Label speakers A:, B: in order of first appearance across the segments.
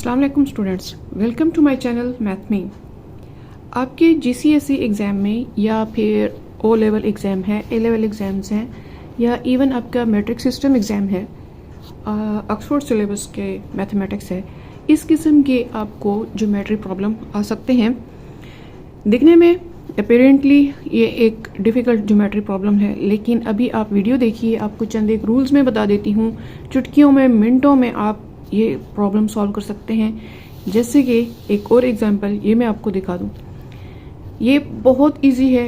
A: अस्सलाम वालेकुम students, welcome to my channel math me. आपके जीसीएसई एग्ज़ाम में या फिर ओ लेवल एग्ज़ाम है, ए लेवल एग्ज़ाम्स हैं या इवन आपका मैट्रिक सिस्टम एग्ज़ाम है, ऑक्सफोर्ड सिलेबस के मैथमेटिक्स है, इस किस्म के आपको ज्योमेट्री प्रॉब्लम आ सकते हैं। दिखने में अपेरेंटली ये एक डिफ़िकल्ट ज्योमेट्री प्रॉब्लम है, लेकिन अभी आप वीडियो देखिए, आपको चंद एक रूल्स में बता देती हूँ। चुटकियों में, मिनटों में आप ये प्रॉब्लम सॉल्व कर सकते हैं। जैसे कि एक और एग्जांपल ये मैं आपको दिखा दूँ। ये बहुत इजी है।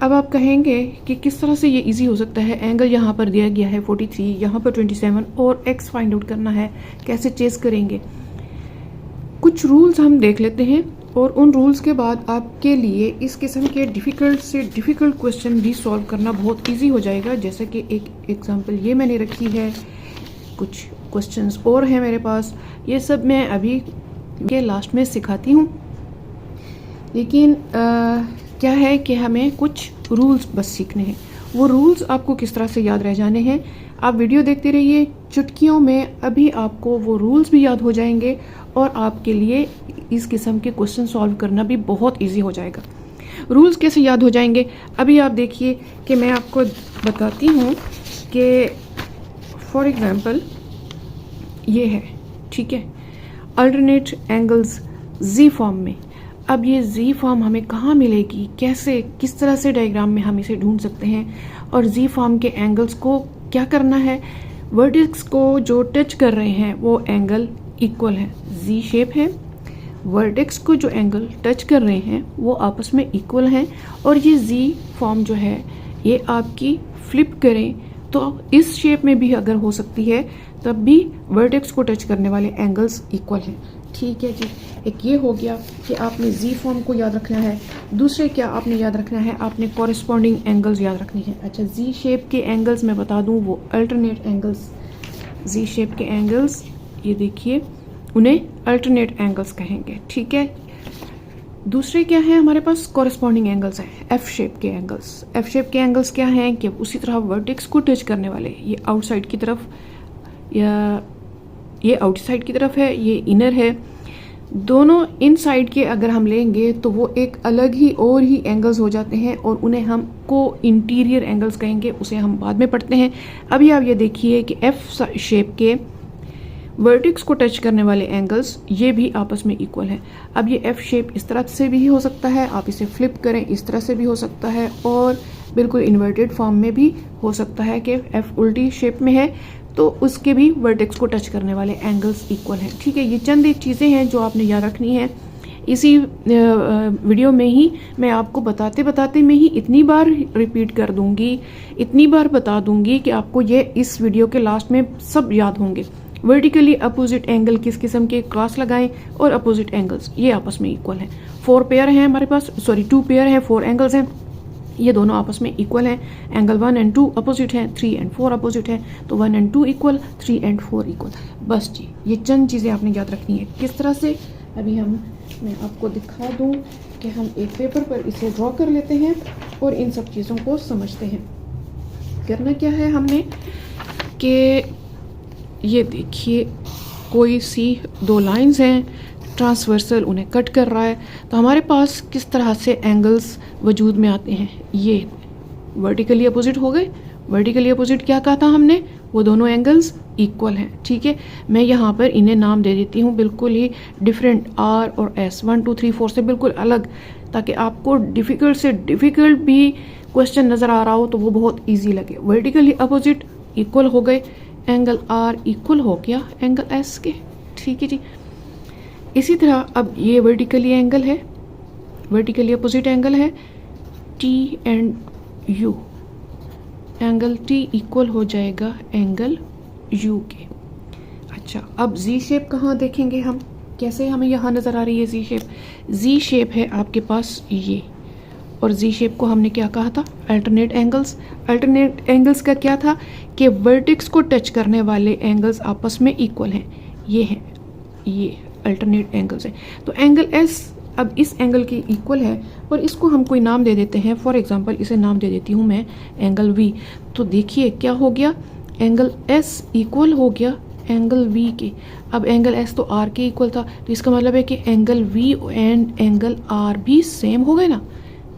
A: अब आप कहेंगे कि किस तरह से ये इजी हो सकता है। एंगल यहाँ पर दिया गया है 43, यहाँ पर 27 और एक्स फाइंड आउट करना है, कैसे चेस करेंगे। कुछ रूल्स हम देख लेते हैं और उन रूल्स के बाद आपके लिए इस किस्म के डिफ़िकल्ट से डिफ़िकल्ट क्वेश्चन भी सॉल्व करना बहुत ईजी हो जाएगा। जैसे कि एक एग्जांपल ये मैंने रखी है, कुछ क्वेश्चंस और हैं मेरे पास। ये सब मैं अभी के लास्ट में सिखाती हूँ, लेकिन क्या है कि हमें कुछ रूल्स बस सीखने हैं। वो रूल्स आपको किस तरह से याद रह जाने हैं, आप वीडियो देखते रहिए। चुटकियों में अभी आपको वो रूल्स भी याद हो जाएंगे और आपके लिए इस किस्म के क्वेश्चन सॉल्व करना भी बहुत इजी हो जाएगा। रूल्स कैसे याद हो जाएंगे, अभी आप देखिए कि मैं आपको बताती हूँ कि फॉर एग्जांपल ये है, ठीक है, अल्टरनेट एंगल्स जी फॉर्म में। अब ये जी फॉर्म हमें कहाँ मिलेगी, कैसे, किस तरह से डायग्राम में हम इसे ढूंढ सकते हैं। और जी फॉर्म के एंगल्स को क्या करना है, वर्टेक्स को जो टच कर रहे हैं वो एंगल इक्वल है, जी शेप है, वर्टेक्स को जो एंगल टच कर रहे हैं वो आपस में इक्वल हैं। और ये जी फॉर्म जो है ये आपकी फ्लिप करें तो इस शेप में भी अगर हो सकती है, तब भी वर्टेक्स को टच करने वाले एंगल्स इक्वल हैं। ठीक है जी, एक ये हो गया कि आपने जी फॉर्म को याद रखना है। दूसरे क्या आपने याद रखना है, आपने कॉरेस्पॉन्डिंग एंगल्स याद रखनी है। अच्छा, जी शेप के एंगल्स मैं बता दूं, वो अल्टरनेट एंगल्स, जी शेप के एंगल्स ये देखिए, उन्हें अल्टरनेट एंगल्स कहेंगे। ठीक है, दूसरे क्या है हमारे पास, कॉरेस्पॉन्डिंग एंगल्स है, एफ शेप के एंगल्स। एफ शेप के एंगल्स क्या हैं कि उसी तरह वर्टेक्स को टच करने वाले, ये आउटसाइड की तरफ या ये आउटसाइड की तरफ है, ये इनर है, दोनों इन साइड के अगर हम लेंगे तो वो एक अलग ही और ही एंगल्स हो जाते हैं और उन्हें हम को इंटीरियर एंगल्स कहेंगे, उसे हम बाद में पढ़ते हैं। अभी आप ये देखिए कि एफ शेप के वर्टेक्स को टच करने वाले एंगल्स ये भी आपस में इक्वल हैं। अब ये एफ शेप इस तरह से भी हो सकता है, आप इसे फ्लिप करें इस तरह से भी हो सकता है, और बिल्कुल इन्वर्टेड फॉर्म में भी हो सकता है कि एफ उल्टी शेप में है तो उसके भी वर्टेक्स को टच करने वाले एंगल्स इक्वल हैं। ठीक है, ये चंद एक चीज़ें हैं जो आपने याद रखनी है। इसी वीडियो में ही मैं आपको बताते बताते में ही इतनी बार रिपीट कर दूंगी, इतनी बार बता दूंगी कि आपको ये इस वीडियो के लास्ट में सब याद होंगे। वर्टिकली अपोजिट एंगल किस किस्म के, क्रॉस लगाएं, और अपोजिट एंगल्स ये आपस में इक्वल हैं। 4 पेयर हैं हमारे पास, सॉरी 2 पेयर हैं, 4 एंगल्स हैं, ये दोनों आपस में इक्वल हैं। एंगल 1 और 2 अपोजिट हैं, 3 और 4 अपोजिट हैं, तो 1 और 2 इक्वल, 3 और 4 इक्वल। बस जी, ये चंद चीज़ें आपने याद रखनी है। किस तरह से, अभी मैं आपको दिखा दूँ कि हम एक पेपर पर इसे ड्रॉ कर लेते हैं और इन सब चीज़ों को समझते हैं। करना क्या है हमने कि ये देखिए, कोई सी 2 लाइंस हैं, ट्रांसवर्सल उन्हें कट कर रहा है, तो हमारे पास किस तरह से एंगल्स वजूद में आते हैं। ये वर्टिकली अपोजिट हो गए। वर्टिकली अपोजिट क्या कहा था हमने, वो दोनों एंगल्स इक्वल हैं। ठीक है, मैं यहाँ पर इन्हें नाम दे देती हूँ बिल्कुल ही डिफरेंट, आर और एस, 1 2 3 4 से बिल्कुल अलग, ताकि आपको डिफ़िकल्ट से डिफ़िकल्ट भी क्वेश्चन नज़र आ रहा हो तो वो बहुत ईजी लगे। वर्टिकली अपोजिट इक्वल हो गए, एंगल आर इक्वल हो गया एंगल एस के। ठीक है जी, इसी तरह अब ये वर्टिकली एंगल है, वर्टिकली अपोजिट एंगल है T and you, angle T equal हो जाएगा एंगल यू के। अच्छा, अब जी शेप कहाँ देखेंगे हम, कैसे हमें यहाँ नज़र आ रही है जी शेप। जी शेप है आपके पास ये, और जी शेप को हमने क्या कहा था, अल्टरनेट एंगल्स। अल्टरनेट एंगल्स का क्या था कि वर्टेक्स को टच करने वाले एंगल्स आपस में इक्वल हैं, ये हैं, ये अल्टरनेट एंगल्स हैं। तो एंगल एस अब इस एंगल के इक्वल है और इसको हम कोई नाम दे देते हैं। फॉर एग्जांपल इसे नाम दे देती हूँ मैं एंगल वी। तो देखिए क्या हो गया, एंगल एस इक्वल हो गया एंगल वी के, अब एंगल एस तो आर के इक्वल था, तो इसका मतलब है कि angle V and angle R भी सेम हो गए ना।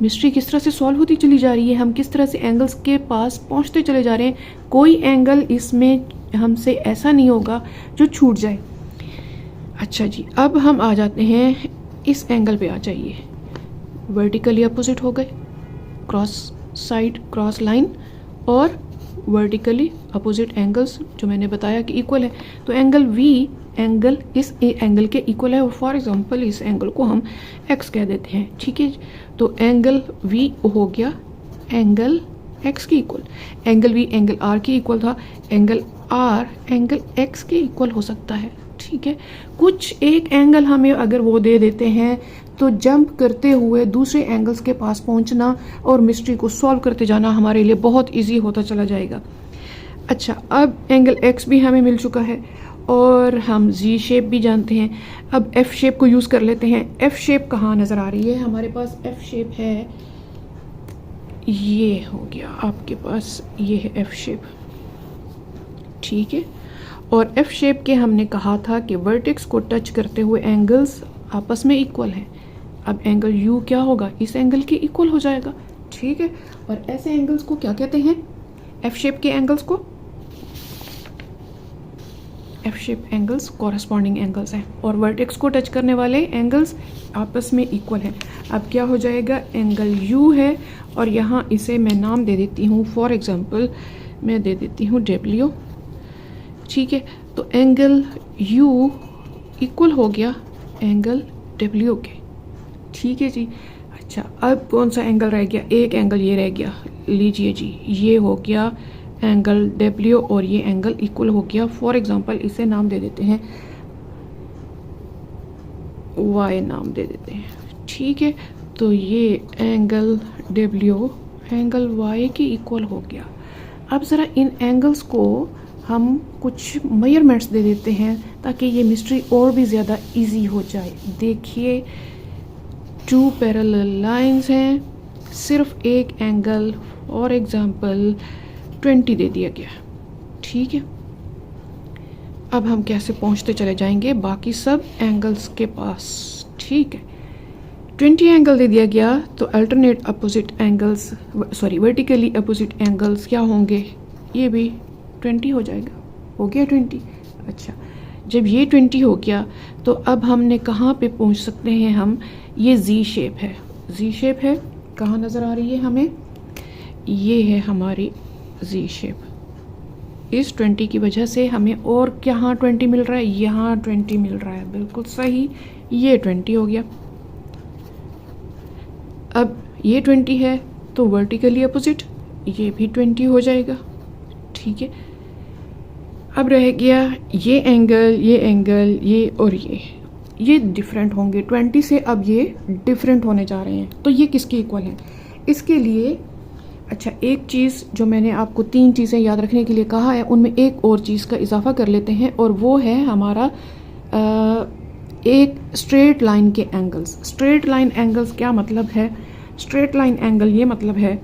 A: मिस्ट्री किस तरह से सॉल्व होती चली जा रही है, हम किस तरह से एंगल्स के पास पहुंचते चले जा रहे हैं, कोई एंगल इसमें हमसे ऐसा नहीं होगा जो छूट जाए। अच्छा जी, अब हम आ जाते हैं इस एंगल पे आ जाइए, वर्टिकली अपोजिट हो गए, क्रॉस साइड क्रॉस लाइन और वर्टिकली अपोजिट एंगल्स जो मैंने बताया कि इक्वल है, तो एंगल वी एंगल इस एंगल के इक्वल है, और फॉर एग्जांपल इस एंगल को हम एक्स कह देते हैं, ठीक है। तो एंगल वी हो गया एंगल एक्स के equal, angle V angle R के इक्वल था, एंगल आर एंगल एक्स के इक्वल हो सकता है, ठीक है। कुछ एक एंगल हमें अगर वो दे देते हैं तो जंप करते हुए दूसरे एंगल्स के पास पहुंचना और मिस्ट्री को सॉल्व करते जाना हमारे लिए बहुत इजी होता चला जाएगा। अच्छा, अब एंगल एक्स भी हमें मिल चुका है और हम जी शेप भी जानते हैं। अब एफ शेप को यूज़ कर लेते हैं। एफ शेप कहाँ नज़र आ रही है हमारे पास? एफ शेप है, ये हो गया आपके पास, ये है एफ शेप, ठीक है। और एफ शेप के हमने कहा था कि वर्टेक्स को टच करते हुए एंगल्स आपस में इक्वल हैं। अब एंगल यू क्या होगा? इस एंगल के इक्वल हो जाएगा, ठीक है। और ऐसे एंगल्स को क्या कहते हैं? एफ शेप के एंगल्स को F shape angles corresponding angles हैं, और वर्टेक्स को टच करने वाले एंगल्स आपस में इक्वल हैं। अब क्या हो जाएगा? एंगल यू है और यहाँ इसे मैं नाम दे देती हूँ, फॉर एग्जांपल मैं दे देती हूँ डब्ल्यू, ठीक है। तो एंगल यू इक्वल हो गया एंगल डब्ल्यू के, ठीक है जी। अच्छा, अब कौन सा एंगल रह गया? एक एंगल ये रह गया, लीजिए जी, ये हो गया एंगल डब्ल्यू और ये एंगल इक्वल हो गया। फॉर एग्जांपल इसे नाम दे देते हैं वाई, नाम दे देते हैं, ठीक है। तो ये एंगल डब्ल्यू एंगल वाई के इक्वल हो गया। अब ज़रा इन एंगल्स को हम कुछ मेजरमेंट्स दे देते हैं ताकि ये मिस्ट्री और भी ज़्यादा इजी हो जाए। देखिए, टू पैरेलल लाइंस हैं, सिर्फ एक एंगल फॉर एग्जांपल 20 दे दिया गया, ठीक है। अब हम कैसे पहुंचते चले जाएंगे बाकी सब एंगल्स के पास, ठीक है। 20 एंगल दे दिया गया तो alternate opposite angles, sorry vertically opposite angles क्या होंगे? ये भी 20 हो जाएगा, हो गया 20। अच्छा, जब ये 20 हो गया तो अब हमने कहाँ पे पहुँच सकते हैं हम? ये जी शेप है, जी शेप है, कहाँ नज़र आ रही है हमें? ये है हमारी जी शेप। इस 20 की वजह से हमें और कहाँ 20 मिल रहा है? यहाँ 20 मिल रहा है, बिल्कुल सही, ये 20 हो गया। अब ये 20 है तो वर्टिकली अपोजिट ये भी 20 हो जाएगा, ठीक है। अब रह गया ये एंगल, ये एंगल, ये और ये डिफरेंट होंगे 20 से, अब ये डिफरेंट होने जा रहे हैं, तो ये किसके इक्वल हैं? इसके लिए अच्छा, एक चीज़ जो मैंने आपको 3 चीज़ें याद रखने के लिए कहा है, उनमें एक और चीज़ का इजाफा कर लेते हैं, और वो है हमारा एक स्ट्रेट लाइन के एंगल्स। स्ट्रेट लाइन एंगल्स क्या मतलब है? स्ट्रेट लाइन एंगल ये मतलब है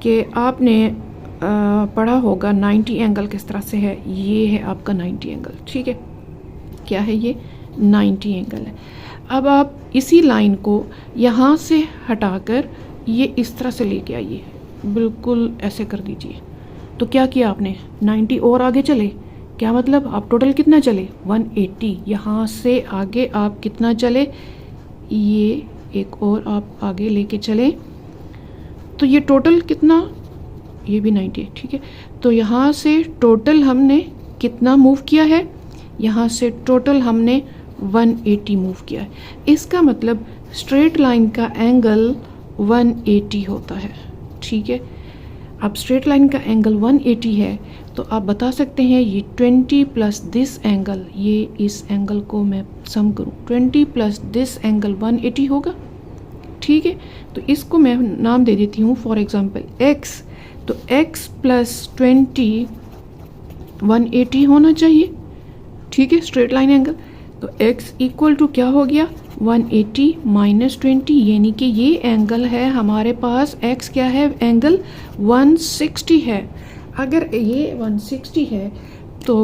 A: कि आपने पढ़ा होगा 90 एंगल किस तरह से है। ये है आपका 90 एंगल, ठीक है। क्या है ये? 90 एंगल है। अब आप इसी लाइन को यहाँ से हटाकर ये इस तरह से लेके आइए, बिल्कुल ऐसे कर दीजिए। तो क्या किया आपने? 90 और आगे चले, क्या मतलब आप टोटल कितना चले? 180। यहाँ से आगे आप कितना चले? ये एक और आप आगे लेके चले, तो ये टोटल कितना? ये भी 90, ठीक है। तो यहाँ से टोटल हमने कितना मूव किया है? यहाँ से टोटल हमने 180 मूव किया है। इसका मतलब स्ट्रेट लाइन का एंगल 180 होता है, ठीक है। अब स्ट्रेट लाइन का एंगल 180 है तो आप बता सकते हैं ये 20 प्लस दिस एंगल, ये इस एंगल को मैं सम करूं, 20 प्लस दिस एंगल 180 होगा, ठीक है। तो इसको मैं नाम दे देती हूँ फॉर एग्जांपल x, तो x प्लस 20 180 होना चाहिए, ठीक है, स्ट्रेट लाइन एंगल। तो x इक्वल टू क्या हो गया? 180 माइनस 20, यानी कि ये एंगल है हमारे पास, x क्या है? एंगल 160 है। अगर ये 160 है तो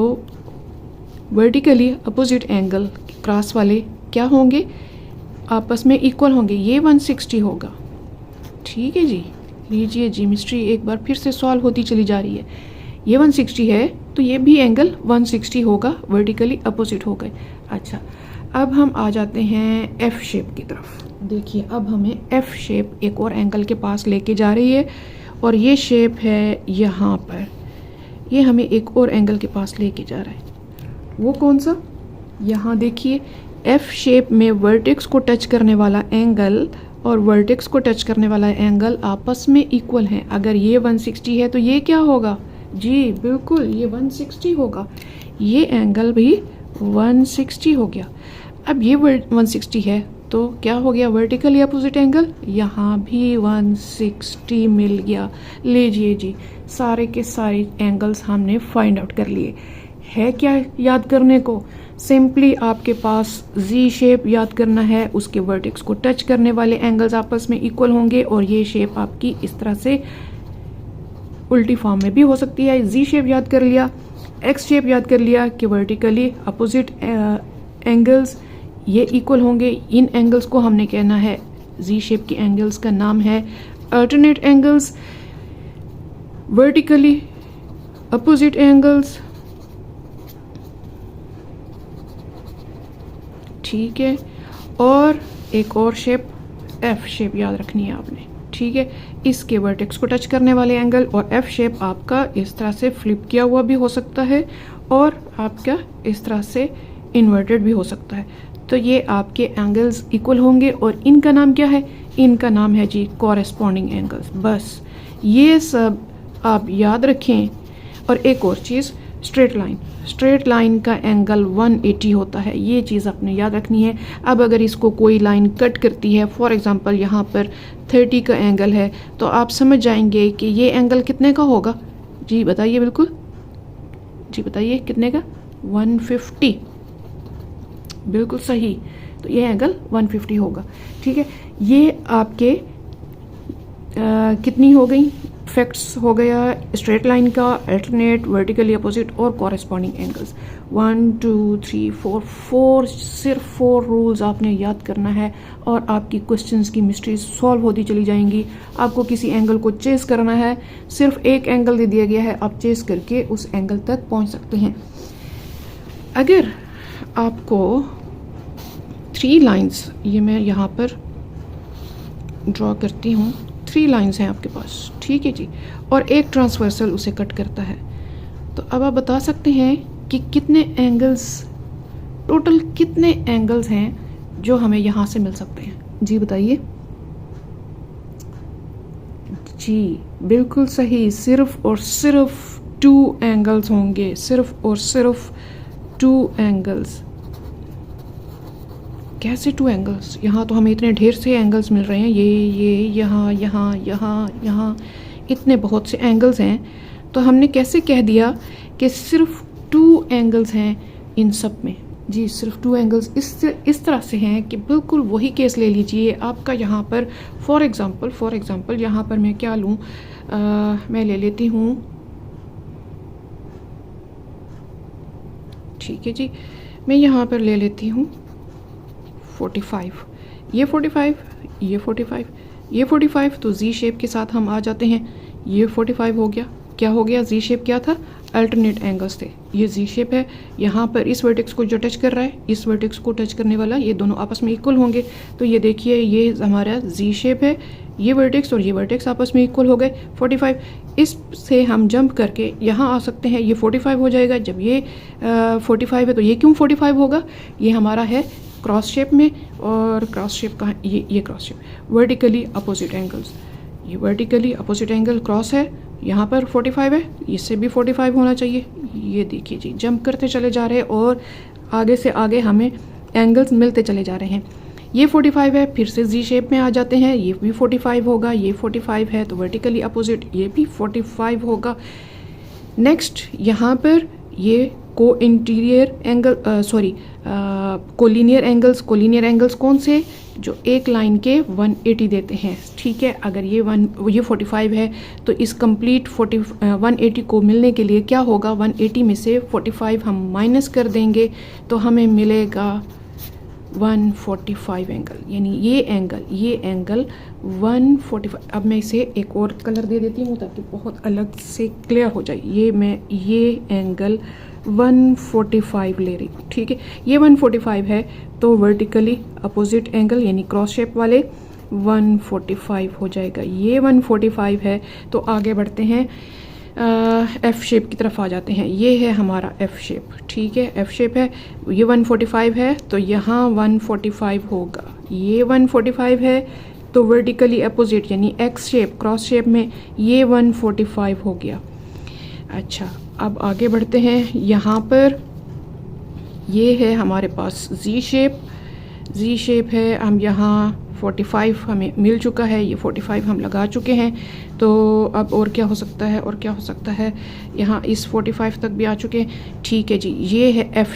A: वर्टिकली अपोजिट एंगल क्रॉस वाले क्या होंगे, आपस में इक्वल होंगे, ये 160 होगा। ठीक है जी, लीजिए जी मिस्ट्री एक बार फिर से सॉल्व होती चली जा रही है। ये 160 है तो ये भी एंगल 160 होगा, वर्टिकली अपोजिट हो गए। अच्छा, अब हम आ जाते हैं एफ शेप की तरफ। देखिए अब हमें एफ शेप एक और एंगल के पास लेके जा रही है और ये शेप है यहाँ पर, ये हमें एक और एंगल के पास लेके जा रहा है। वो कौन सा, यहाँ देखिए एफ शेप में वर्टेक्स को टच करने वाला एंगल और वर्टेक्स को टच करने वाला एंगल आपस में इक्वल हैं। अगर ये 160 है तो ये क्या होगा जी, बिल्कुल ये 160 होगा, ये एंगल भी 160 हो गया। अब ये 160 है तो क्या हो गया, वर्टिकली अपोजिट एंगल, यहाँ भी 160 मिल गया। लीजिए जी, सारे के सारे एंगल्स हमने फाइंड आउट कर लिए। है क्या याद करने को, सिंपली आपके पास जी शेप याद करना है, उसके वर्टेक्स को टच करने वाले एंगल्स आपस में इक्वल होंगे और ये शेप आपकी इस तरह से उल्टी फॉर्म में भी हो सकती है। जी शेप याद कर लिया, एक्स शेप याद कर लिया कि वर्टिकली अपोजिट एंगल्स ये इक्वल होंगे। इन एंगल्स को हमने कहना है, जी शेप के एंगल्स का नाम है alternate angles, vertically opposite angles. ठीक है, और एक और शेप एफ शेप याद रखनी है आपने। ठीक है, इसके वर्टेक्स को टच करने वाले एंगल और एफ शेप आपका इस तरह से फ्लिप किया हुआ भी हो सकता है और आपका इस तरह से इन्वर्टेड भी हो सकता है। तो ये आपके एंगल्स इक्वल होंगे और इनका नाम क्या है, इनका नाम है जी कॉरेस्पॉन्डिंग एंगल्स। बस ये सब आप याद रखें। और एक और चीज़, स्ट्रेट लाइन का एंगल 180 होता है, ये चीज़ आपने याद रखनी है। अब अगर इसको कोई लाइन कट करती है, फॉर एग्जांपल यहाँ पर 30 का एंगल है, तो आप समझ जाएंगे कि ये एंगल कितने का होगा जी, बताइए, बिल्कुल जी बताइए कितने का, 150, बिल्कुल सही। तो ये एंगल 150 होगा। ठीक है, ये आपके कितनी हो गई फैक्ट्स हो गया स्ट्रेट लाइन का, अल्टरनेट, वर्टिकली अपोजिट और कॉरेस्पॉन्डिंग एंगल्स। 1 2 3 4 सिर्फ 4 रूल्स आपने याद करना है और आपकी क्वेश्चंस की मिस्ट्री सॉल्व होती चली जाएंगी। आपको किसी एंगल को चेस करना है, सिर्फ एक एंगल दे दिया गया है, आप चेस करके उस एंगल तक पहुंच सकते हैं। अगर आपको 3 लाइंस, ये मैं यहाँ पर ड्रॉ करती हूँ, 3 लाइंस हैं आपके पास, ठीक है जी, और एक ट्रांसवर्सल उसे कट करता है, तो अब आप बता सकते हैं कि कितने एंगल्स, टोटल कितने एंगल्स हैं जो हमें यहाँ से मिल सकते हैं जी, बताइए जी, बिल्कुल सही, सिर्फ और सिर्फ 2 एंगल्स होंगे, सिर्फ और सिर्फ 2 एंगल्स। कैसे 2 एंगल्स, यहाँ तो हमें इतने ढेर से एंगल्स मिल रहे हैं, ये यहाँ यहाँ यहाँ यहाँ, इतने बहुत से एंगल्स हैं, तो हमने कैसे कह दिया कि सिर्फ 2 एंगल्स हैं इन सब में जी, सिर्फ 2 एंगल्स इस तरह से हैं कि बिल्कुल वही केस ले लीजिए आपका। यहाँ पर फॉर एग्ज़ाम्पल यहाँ पर मैं क्या लूँ, मैं ले लेती हूँ, ठीक है जी, मैं यहाँ पर ले लेती हूँ 45, ये 45, ये 45, ये 45, तो जी शेप के साथ हम आ जाते हैं। ये 45 हो गया, क्या हो गया, जी शेप क्या था, अल्टरनेट एंगल्स थे, ये जी शेप है। यहाँ पर इस वर्टेक्स को जो टच कर रहा है, इस वर्टेक्स को टच करने वाला, ये दोनों आपस में इक्वल होंगे, तो ये देखिए ये हमारा जी शेप है, ये वर्टेक्स और ये वर्टेक्स आपस में इक्वल हो गए 45। इससे हम जंप करके यहाँ आ सकते हैं, ये 45 हो जाएगा। जब ये 45 है तो ये क्यों 45 होगा, ये हमारा है क्रॉस शेप में, और क्रॉस शेप कहाँ, ये cross shape, vertically opposite angles, ये वर्टिकली अपोजिट एंगल क्रॉस है, यहाँ पर 45 है, इससे भी 45 होना चाहिए। ये देखिए जी, जंप करते चले जा रहे हैं और आगे से आगे हमें एंगल्स मिलते चले जा रहे हैं। ये 45 है, फिर से जी शेप में आ जाते हैं, ये भी 45 होगा, ये 45 है तो वर्टिकली अपोजिट ये भी 45 होगा। नेक्स्ट यहाँ पर ये कोलिनियर एंगल्स कौन से, जो एक लाइन के 180 देते हैं, ठीक है। अगर ये 45 है तो इस कंप्लीट 180 को मिलने के लिए क्या होगा, 180 में से 45 हम माइनस कर देंगे तो हमें मिलेगा 145 एंगल, यानी ये एंगल 145। अब मैं इसे एक और कलर दे देती हूँ ताकि बहुत अलग से क्लियर हो जाए। ये एंगल 145 ले रही हूँ, ठीक है। ये 145 है तो वर्टिकली अपोजिट एंगल यानी क्रॉस शेप वाले 145 हो जाएगा। ये 145 है तो आगे बढ़ते हैं, एफ शेप की तरफ आ जाते हैं। ये है हमारा एफ शेप, ठीक है। एफ शेप है, ये 145 है तो यहाँ 145 होगा। ये 145 है तो वर्टिकली अपोजिट यानी एक्स शेप क्रॉस शेप में ये 145 हो गया। अच्छा, अब आगे बढ़ते हैं। यहाँ पर ये है हमारे पास जी शेप है। हम यहाँ 45 हमें मिल चुका है, ये 45 हम लगा चुके हैं। तो अब और क्या हो सकता है, यहाँ इस 45 तक भी आ चुके हैं, ठीक है जी। ये है एफ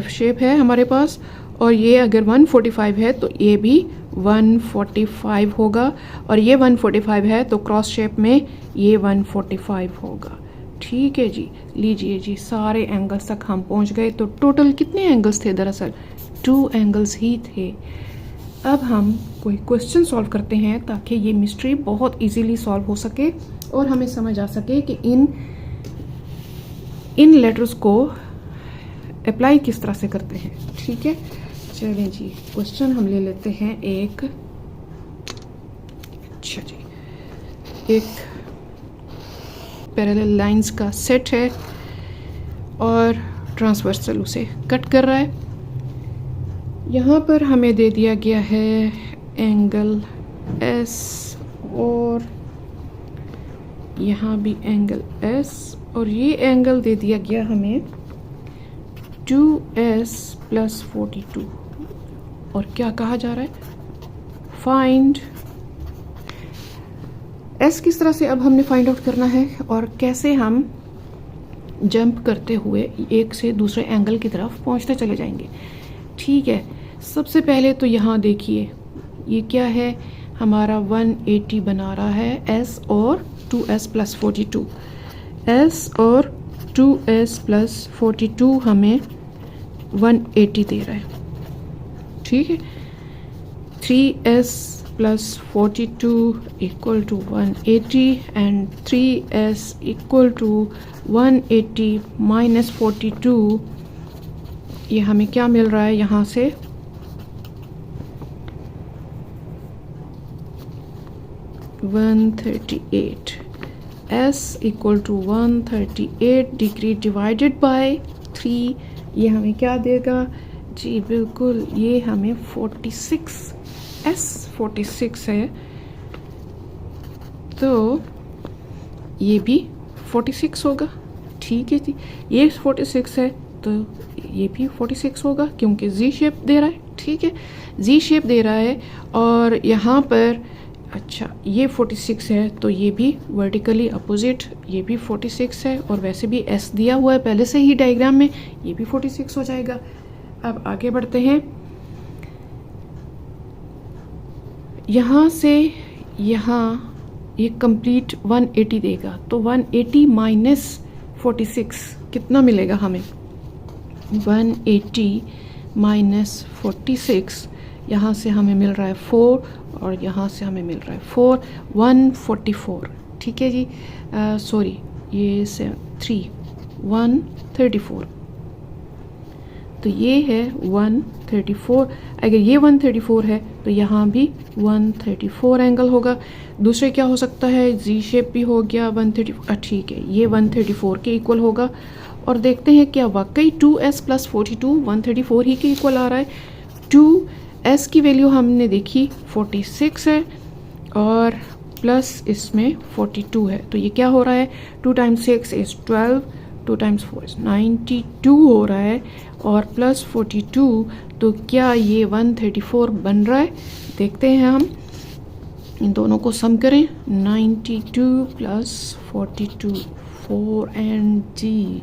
A: शेप है हमारे पास, और ये अगर 145 है तो ये भी 145 होगा, और ये 145 है तो क्रॉस शेप में ये 145 होगा, ठीक है जी। लीजिए जी, सारे एंगल्स तक हम पहुंच गए। तो टोटल कितने एंगल्स थे, दरअसल 2 एंगल्स ही थे। अब हम कोई क्वेश्चन सॉल्व करते हैं ताकि ये मिस्ट्री बहुत इजीली सॉल्व हो सके और हमें समझ आ सके कि इन लेटर्स को अप्लाई किस तरह से करते हैं, ठीक है। चलें जी, क्वेश्चन हम ले लेते हैं एक। अच्छा जी, एक पैरेलल लाइंस का सेट है और ट्रांसवर्सल उसे कट कर रहा है। यहाँ पर हमें दे दिया गया है एंगल एस और यहाँ भी एंगल एस, और ये एंगल दे दिया गया हमें 2s + 42। और क्या कहा जा रहा है, फाइंड एस। किस तरह से अब हमने फाइंड आउट करना है और कैसे हम जंप करते हुए एक से दूसरे एंगल की तरफ पहुंचते चले जाएंगे, ठीक है। सबसे पहले तो यहाँ देखिए, ये क्या है, हमारा 180 बना रहा है एस और 2s + 42। एस और 2s + 42 हमें 180 दे रहा है, ठीक है। 3s + 42 = 180 and 3s = 180 - 42। ये हमें क्या मिल रहा है यहाँ से, 138। s = 138 degree divided by 3। ये हमें क्या देगा जी, बिल्कुल ये हमें 46, s 46 है तो ये भी 46 होगा, ठीक है जी। ये 46 है तो ये भी 46 होगा क्योंकि जी शेप दे रहा है, ठीक है। जी शेप दे रहा है और यहाँ पर अच्छा ये 46 है तो ये भी वर्टिकली अपोजिट, ये भी 46 है, और वैसे भी एस दिया हुआ है पहले से ही डायग्राम में, ये भी 46 हो जाएगा। अब आगे बढ़ते हैं, यहाँ से यहाँ ये कंप्लीट 180 देगा तो 180 - 46 कितना मिलेगा हमें, 180 - 46। यहाँ से हमें मिल रहा है 4 और यहाँ से हमें मिल रहा है 4, 144, ठीक है जी। सॉरी ये 3, 134। तो ये है 134। अगर ये 134 है तो यहाँ भी 134 एंगल होगा। दूसरे क्या हो सकता है, जी शेप भी हो गया 134, ठीक है, ये 134 के इक्वल होगा। और देखते हैं क्या वाकई 2s + 42 134 ही के इक्वल आ रहा है। 2s की वैल्यू हमने देखी 46 है और प्लस इसमें 42 है, तो ये क्या हो रहा है, 2 × 6 = 12, 2 × 4 = 92 हो रहा है, और प्लस 42, तो क्या ये 134 बन रहा है। देखते हैं हम, इन दोनों को सम करें, 92 + 42 4 एंड जी,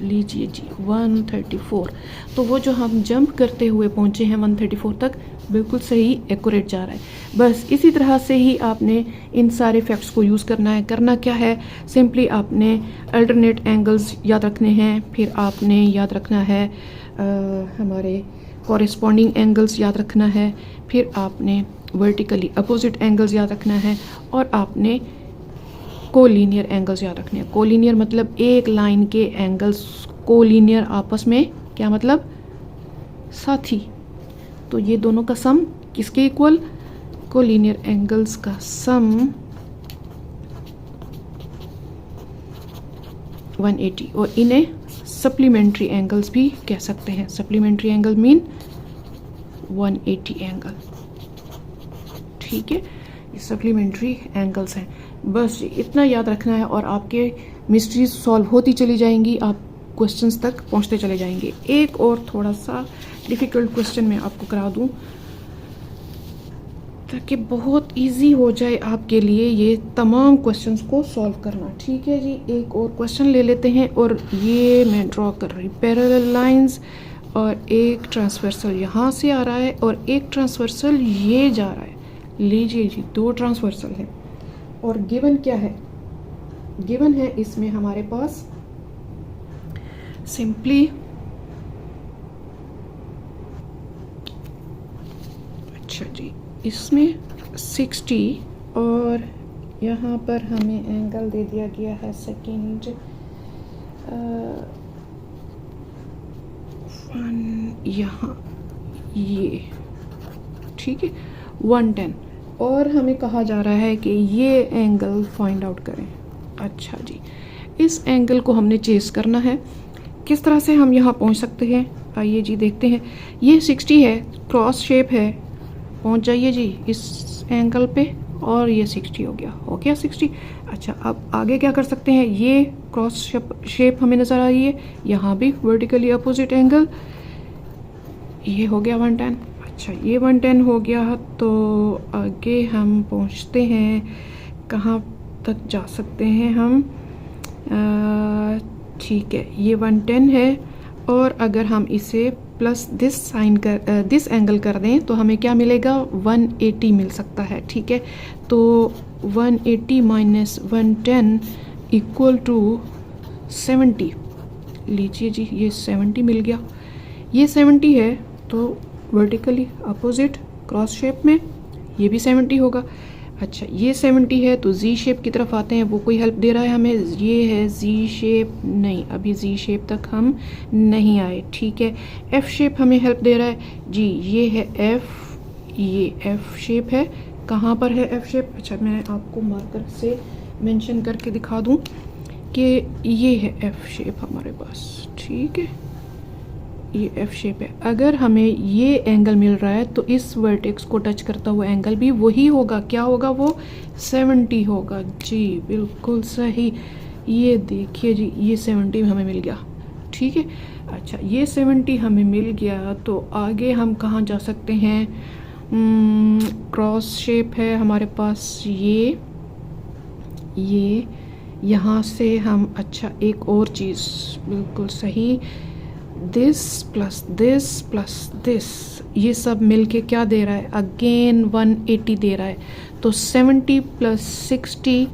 A: लीजिए जी 134। तो वो जो हम जंप करते हुए पहुंचे हैं 134 तक, बिल्कुल सही एक्यूरेट जा रहा है। बस इसी तरह से ही आपने इन सारे फैक्ट्स को यूज़ करना है। करना क्या है, सिंपली आपने अल्टरनेट एंगल्स याद रखने हैं, फिर आपने याद रखना है हमारे कॉरेस्पॉन्डिंग एंगल्स याद रखना है, फिर आपने वर्टिकली अपोजिट एंगल्स याद रखना है, और आपने कोलीनियर एंगल्स याद रखने हैं। कोलीनियर मतलब एक लाइन के एंगल्स कोलीनियर आपस में क्या मतलब, साथी। तो ये दोनों का सम किसके इक्वल, कोलीनियर एंगल्स का सम 180, और इन्हें सप्लीमेंट्री एंगल्स भी कह सकते हैं। सप्लीमेंट्री एंगल मीन 180 एंगल, ठीक है, ये सप्लीमेंट्री एंगल्स हैं। बस इतना याद रखना है और आपके मिस्ट्रीज सॉल्व होती चली जाएंगी, आप क्वेश्चंस तक पहुंचते चले जाएंगे। एक और थोड़ा सा डिफ़िकल्ट क्वेश्चन मैं आपको करा दूं ताकि बहुत इजी हो जाए आपके लिए ये तमाम क्वेश्चंस को सॉल्व करना, ठीक है जी। एक और क्वेश्चन ले लेते हैं, और ये मैं ड्रॉ कर रही पैरेलल लाइंस, और एक ट्रांसवर्सल यहाँ से आ रहा है और एक ट्रांसवर्सल ये जा रहा है। लीजिए जी, दो ट्रांसवर्सल है, और गिवन क्या है, गिवन है इसमें हमारे पास सिंपली अच्छा जी, इसमें 60 और यहाँ पर हमें एंगल दे दिया गया है सेकेंड 1 यहाँ, ये ठीक है 110, और हमें कहा जा रहा है कि ये एंगल फाइंड आउट करें। अच्छा जी, इस एंगल को हमने चेस करना है। किस तरह से हम यहाँ पहुँच सकते हैं, आइए जी देखते हैं। ये 60 है, क्रॉस शेप है, पहुँच जाइए जी इस एंगल पे, और ये 60 हो गया 60। अच्छा, अब आगे क्या कर सकते हैं, ये क्रॉस शेप हमें नज़र आ रही है, यहाँ भी वर्टिकली अपोजिट एंगल, ये हो गया 110। अच्छा, ये 110 हो गया, तो आगे हम पहुँचते हैं, कहाँ तक जा सकते हैं हम, ठीक है, ये 110 है, और अगर हम इसे प्लस दिस साइन कर दिस एंगल कर दें तो हमें क्या मिलेगा, 180 मिल सकता है, ठीक है। तो 180 माइनस 110 इक्वल टू 70। लीजिए जी, ये 70 मिल गया। ये 70 है तो वर्टिकली अपोजिट क्रॉस शेप में ये भी 70 होगा। अच्छा, ये 70 है तो जी शेप की तरफ आते हैं, वो कोई हेल्प दे रहा है हमें, ये है जी शेप, नहीं अभी जी शेप तक हम नहीं आए, ठीक है। एफ शेप हमें हेल्प दे रहा है जी, ये है एफ, ये एफ शेप है। कहाँ पर है एफ शेप, अच्छा मैं आपको मार्कर से मेंशन करके दिखा दूँ कि ये है एफ शेप हमारे पास, ठीक है, ये एफ शेप है। अगर हमें ये एंगल मिल रहा है तो इस वर्टेक्स को टच करता हुआ एंगल भी वही होगा, क्या होगा वो, 70 होगा जी, बिल्कुल सही। ये देखिए जी, ये 70 हमें मिल गया, ठीक है। अच्छा, ये 70 हमें मिल गया, तो आगे हम कहाँ जा सकते हैं, क्रॉस शेप है हमारे पास, ये यहाँ से हम, अच्छा एक और चीज़ बिल्कुल सही, दिस प्लस दिस, ये सब मिलके क्या दे रहा है, अगेन 180 दे रहा है। तो 70 प्लस 60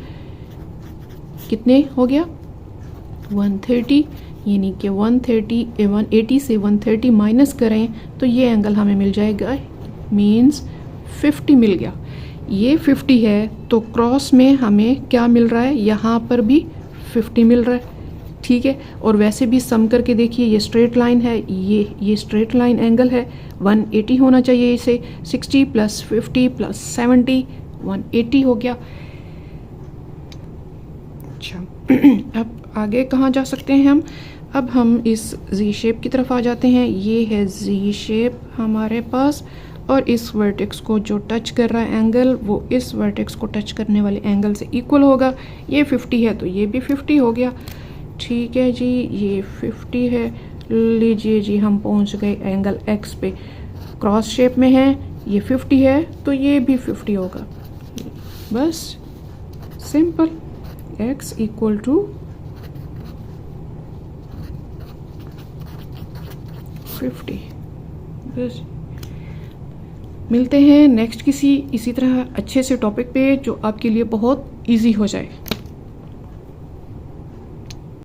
A: कितने हो गया, 130, यानी कि 180 से 130 माइनस करें तो ये एंगल हमें मिल जाएगा, मीन्स 50 मिल गया। ये 50 है तो क्रॉस में हमें क्या मिल रहा है, यहाँ पर भी 50 मिल रहा है, ठीक है। और वैसे भी सम करके देखिए, ये स्ट्रेट लाइन है, ये स्ट्रेट लाइन एंगल है, 180 होना चाहिए इसे, 60 प्लस 50 प्लस 70 180 हो गया। अच्छा, अब आगे कहाँ जा सकते हैं हम, अब हम इस जी शेप की तरफ आ जाते हैं। ये है जी शेप हमारे पास, और इस वर्टेक्स को जो टच कर रहा है एंगल, वो इस वर्टेक्स को टच करने वाले एंगल से इक्वल होगा। ये 50 है तो ये भी 50 हो गया, ठीक है जी, ये 50 है। लीजिए जी, हम पहुंच गए एंगल एक्स पे, क्रॉस शेप में है, ये 50 है तो ये भी 50 होगा, बस सिंपल, x इक्वल टू 50, बस मिलते हैं नेक्स्ट किसी इसी तरह अच्छे से टॉपिक पे जो आपके लिए बहुत इजी हो जाए।